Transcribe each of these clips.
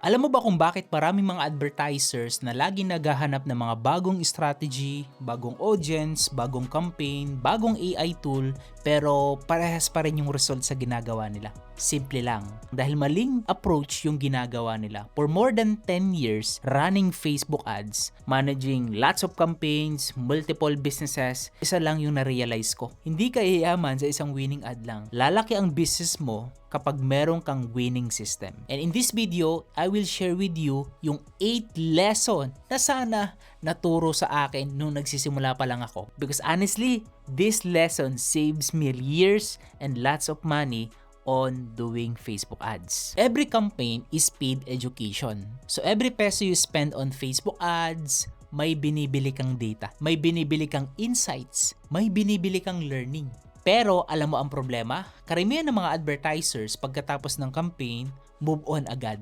Alam mo ba kung bakit maraming mga advertisers na lagi naghahanap ng mga bagong strategy, bagong audience, bagong campaign, bagong AI tool, pero parehas pa rin yung result sa ginagawa nila? Simple lang. Dahil maling approach yung ginagawa nila. For more than 10 years, running Facebook ads, managing lots of campaigns, multiple businesses, isa lang yung na-realize ko. Hindi ka yayaman sa isang winning ad lang. Lalaki ang business mo kapag meron kang winning system. And in this video, I will share with you yung 8 lesson na sana naturo sa akin nung nagsisimula pa lang ako. Because honestly, this lesson saves me years and lots of money on doing Facebook ads. Every campaign is paid education. So every peso you spend on Facebook ads, may binibili kang data, may binibili kang insights, may binibili kang learning. Pero alam mo ang problema? Karamihan ng mga advertisers pagkatapos ng campaign, move on agad.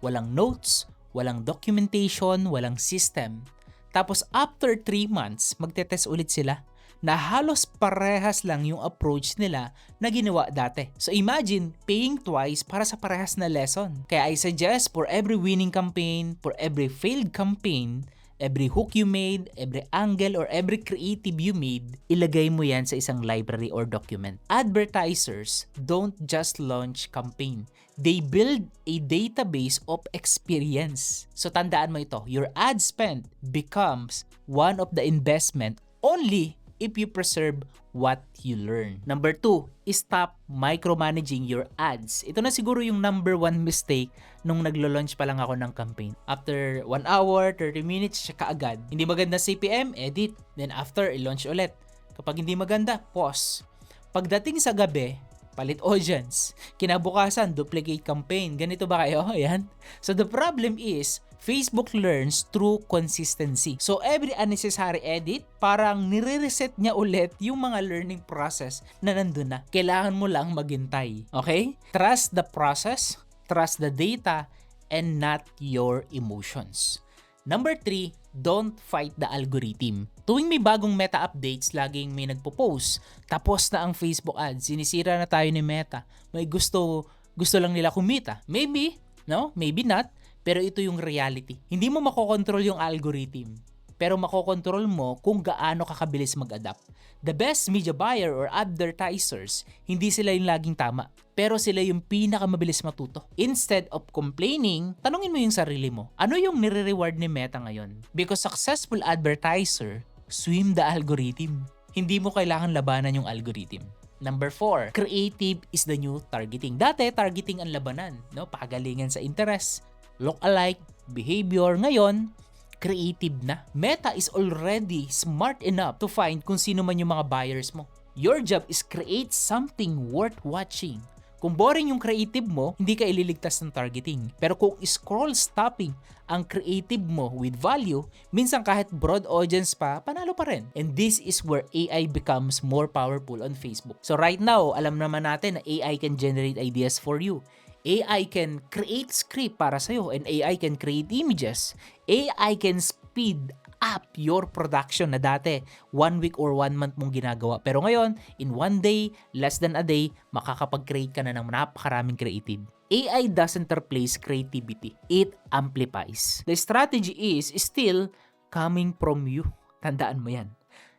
Walang notes, walang documentation, walang system. Tapos after 3 months, magte-test ulit sila na halos parehas lang yung approach nila na ginawa dati. So imagine paying twice para sa parehas na lesson. Kaya I suggest for every winning campaign, for every failed campaign, every hook you made, every angle or every creative you made, ilagay mo yan sa isang library or document. Advertisers don't just launch campaign. They build a database of experience. So tandaan mo ito, your ad spend becomes one of the investment only if you preserve what you learn. Number 2, stop micromanaging your ads. Ito na siguro yung number 1 mistake nung naglo-launch pa lang ako ng campaign. After 1 hour, 30 minutes, siya kaagad. Hindi maganda CPM, edit. Then after, i-launch ulit. Kapag hindi maganda, pause. Pagdating sa gabi, palit audience. Kinabukasan, duplicate campaign. Ganito ba kayo? Ayan. So the problem is, Facebook learns through consistency. So every unnecessary edit, parang nire-reset niya ulit yung mga learning process na nandun na. Kailangan mo lang maghintay. Okay? Trust the process, trust the data, and not your emotions. Number 3, don't fight the algorithm. Tuwing may bagong Meta updates, laging may nagpo-post. Tapos na ang Facebook ads, sinisira na tayo ni Meta. May gusto lang nila kumita. Maybe, no? Maybe not. Pero ito yung reality. Hindi mo makokontrol yung algorithm. Pero makokontrol mo kung gaano kakabilis mag-adapt. The best media buyer or advertisers, hindi sila yung laging tama. Pero sila yung pinakamabilis matuto. Instead of complaining, tanungin mo yung sarili mo. Ano yung nire-reward ni Meta ngayon? Because successful advertiser, swim the algorithm. Hindi mo kailangan labanan yung algorithm. Number 4, creative is the new targeting. Dati, targeting ang labanan. No? Pagalingan sa interest, look-alike, behavior. Ngayon, creative na. Meta is already smart enough to find kung sino man yung mga buyers mo. Your job is create something worth watching. Kung boring yung creative mo, hindi ka ililigtas ng targeting. Pero kung scroll stopping ang creative mo with value, minsan kahit broad audience pa, panalo pa rin. And this is where AI becomes more powerful on Facebook. So right now, alam naman natin na AI can generate ideas for you. AI can create script para sa'yo and AI can create images. AI can speed up your production na dati 1 week or 1 month mong ginagawa. Pero ngayon, in 1 day, less than a day, makakapag-create ka na ng napakaraming creative. AI doesn't replace creativity. It amplifies. The strategy is still coming from you. Tandaan mo yan.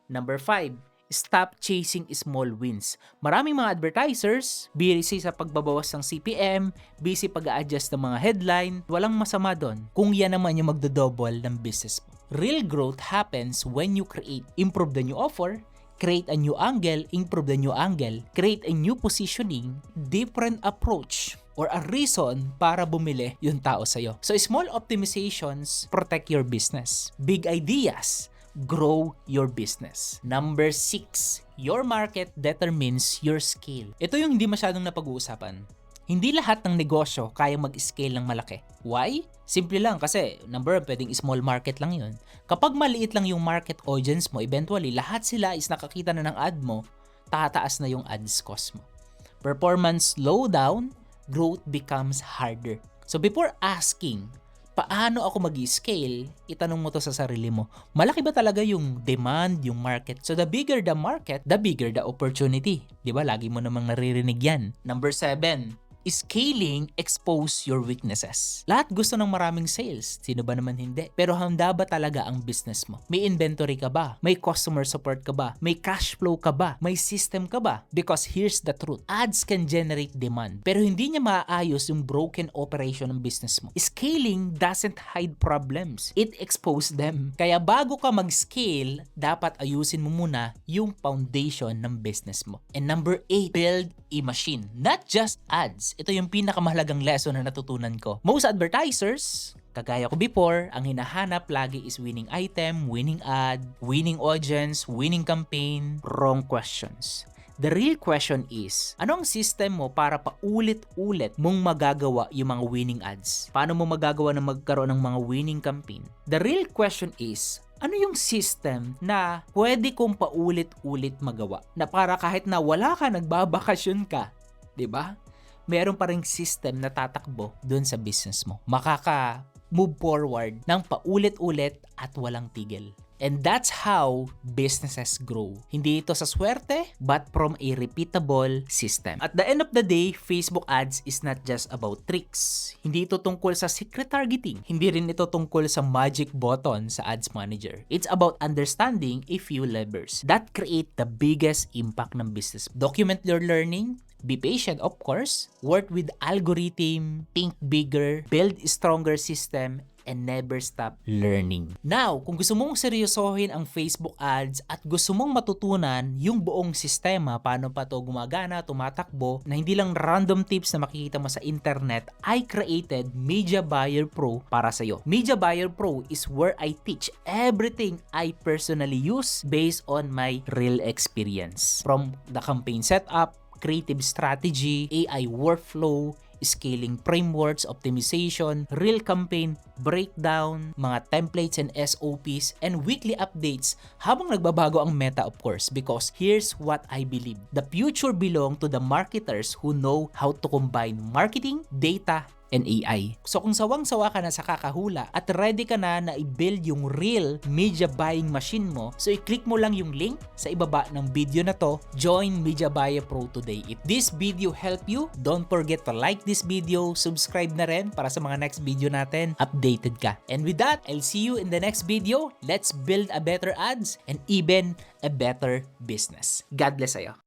Number 5, stop chasing small wins. Maraming mga advertisers, busy sa pagbabawas ng CPM, busy pag-a-adjust ng mga headline. Walang masama doon kung yan naman yung magdo-double ng business mo. Real growth happens when you create, improve the new offer, create a new angle, improve the new angle, create a new positioning, different approach, or a reason para bumili yung tao sa'yo. So small optimizations protect your business. Big ideas grow your business. Number 6, your market determines your scale. Ito yung hindi masyadong napag-uusapan. Hindi lahat ng negosyo kaya mag-scale ng malaki. Why? Simple lang kasi, number 1, pwedeng small market lang yun. Kapag maliit lang yung market audience mo, eventually, lahat sila is nakakita na ng ad mo, tataas na yung ads cost mo. Performance slow down, growth becomes harder. So before asking, paano ako mag-scale, itanong mo to sa sarili mo. Malaki ba talaga yung demand, yung market? So the bigger the market, the bigger the opportunity. Di ba? Lagi mo namang naririnig yan. Number 7, Scaling, expose your weaknesses. Lahat gusto ng maraming sales. Sino ba naman hindi? Pero handa ba talaga ang business mo? May inventory ka ba? May customer support ka ba? May cash flow ka ba? May system ka ba? Because here's the truth. Ads can generate demand. Pero hindi niya maaayos yung broken operation ng business mo. Scaling doesn't hide problems. It exposes them. Kaya bago ka mag-scale, dapat ayusin mo muna yung foundation ng business mo. And number 8, build a machine. Not just ads. Ito yung pinakamahalagang lesson na natutunan ko. Most advertisers, kagaya ko before, ang hinahanap lagi is winning item, winning ad, winning audience, winning campaign. Wrong questions. The real question is, ano ang system mo para paulit-ulit mong magagawa yung mga winning ads? Paano mo magagawa na magkaroon ng mga winning campaign? The real question is, ano yung system na pwede kong paulit-ulit magawa? Na para kahit na wala ka, nagbabakasyon ka, 'di ba? Meron pa ring system na tatakbo doon sa business mo. Makaka-move forward ng paulit-ulit at walang tigil. And that's how businesses grow. Hindi ito sa swerte, but from a repeatable system. At the end of the day, Facebook ads is not just about tricks. Hindi ito tungkol sa secret targeting. Hindi rin ito tungkol sa magic button sa ads manager. It's about understanding a few levers that create the biggest impact ng business. Document your learning, be patient, of course, work with algorithm, think bigger, build a stronger system, and never stop learning. Now, kung gusto mong seryosohin ang Facebook ads at gusto mong matutunan yung buong sistema, paano pa to gumagana, tumatakbo, na hindi lang random tips na makikita mo sa internet, I created Media Buyer Pro para sa'yo. Media Buyer Pro is where I teach everything I personally use based on my real experience. From the campaign setup, creative strategy, AI workflow, scaling frameworks, optimization, real campaign breakdown, mga templates and SOPs, and weekly updates habang nagbabago ang meta, of course, because here's what I believe. The future belongs to the marketers who know how to combine marketing, data, and AI. So kung sawang-sawa ka na sa kakahula at ready ka na i-build yung real media buying machine mo, so i-click mo lang yung link sa ibaba ng video na to. Join Media Buyer Pro today. If this video helped you, don't forget to like this video, subscribe na rin para sa mga next video natin, updated ka. And with that, I'll see you in the next video. Let's build a better ads and even a better business. God bless sa'yo.